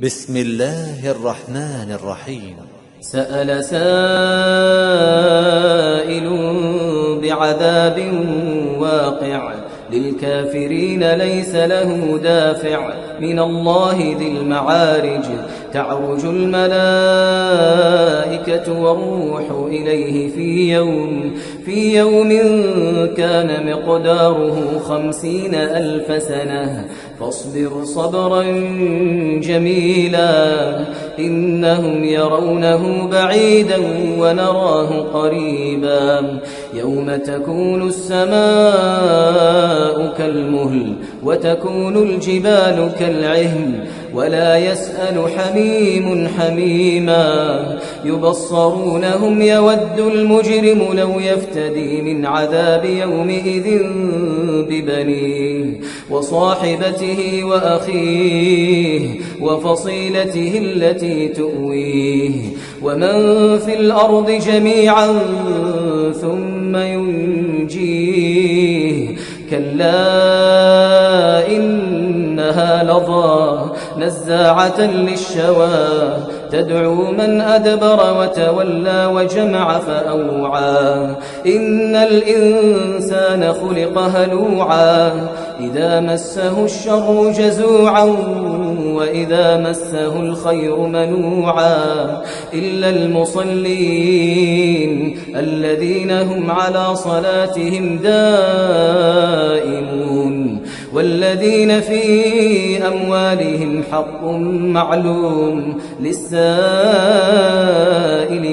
بسم الله الرحمن الرحيم. سأل سائل بعذاب واقع للكافرين ليس له دافع من الله ذي المعارج تعرج الملائكة والروح إليه في يوم كان مقداره 50,000 سنة فاصبر صبرا جميلا إنهم يرونه بعيدا ونراه قريبا يوم تكون السماء كالمهل وتكون الجبال كالعهن ولا يسأل حميم حميما يبصرونهم يود المجرم لو يفتدي من عذاب يومئذ ببنيه وصاحبته وأخيه وفصيلته التي تؤويه ومن في الأرض جميعا ثم ينجيه كلا إنها لظى نزاعة للشوى تدعو من أدبر وتولى وجمع فأوعى إن الإنسان خلق هلوعا إذا مسه الشر جزوعا وإذا مسه الخير منوعا إلا المصلين الذين هم على صلاتهم دائمون والذين في أموالهم حق معلوم للسائل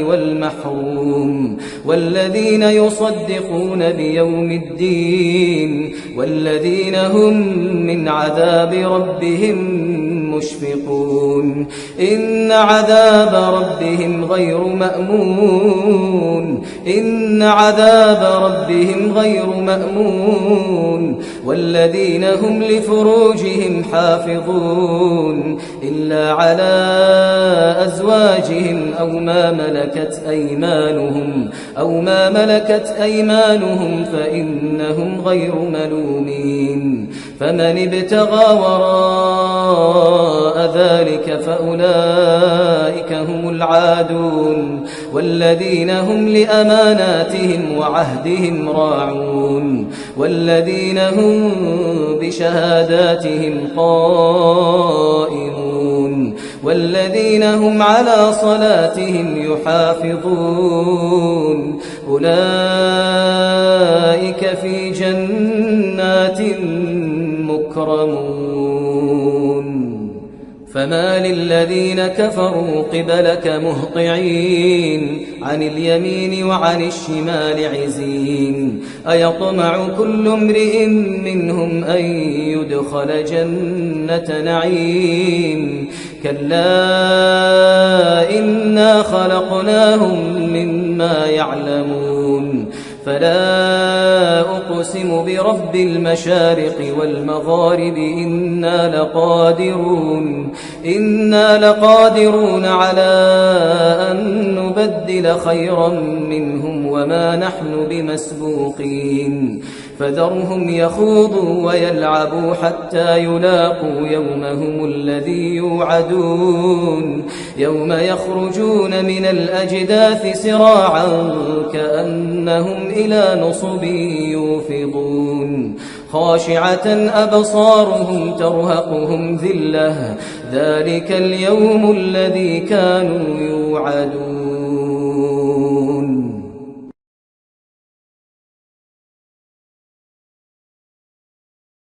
والمحروم والذين يصدقون بيوم الدين والذين هم من عذاب ربهم مشفقون إن عذاب ربهم غير مأمون إن عذاب ربهم غير مأمون والذين هم لفروجهم حافظون إلا على أزواجهم أو ما ملكت أيمانهم فإنهم غير ملومين فمن ابتغى وراء ذلك فأولئك هم العادون والذين هم لأماناتهم وعهدهم راعون والذين هم بشهاداتهم قائمون والذين هم على صلاتهم يحافظون أولئك في جنات مكرمون فما للذين كفروا قبلك مهطعين عن اليمين وعن الشمال عزين أيطمع كل امرئ منهم أن يدخل جنة نعيم كلا إنا خلقناهم مما يعلمون فلا أقسم برب المشارق والمغارب إنا لقادرون على أن نبدل خيرا منهم وما نحن بمسبوقين فذرهم يخوضوا ويلعبوا حتى يلاقوا يومهم الذي يوعدون يوم يخرجون من الأجداث سراعا كأنهم إلى نصب يوفضون خاشعة أبصارهم ترهقهم ذلة ذلك اليوم الذي كانوا يوعدون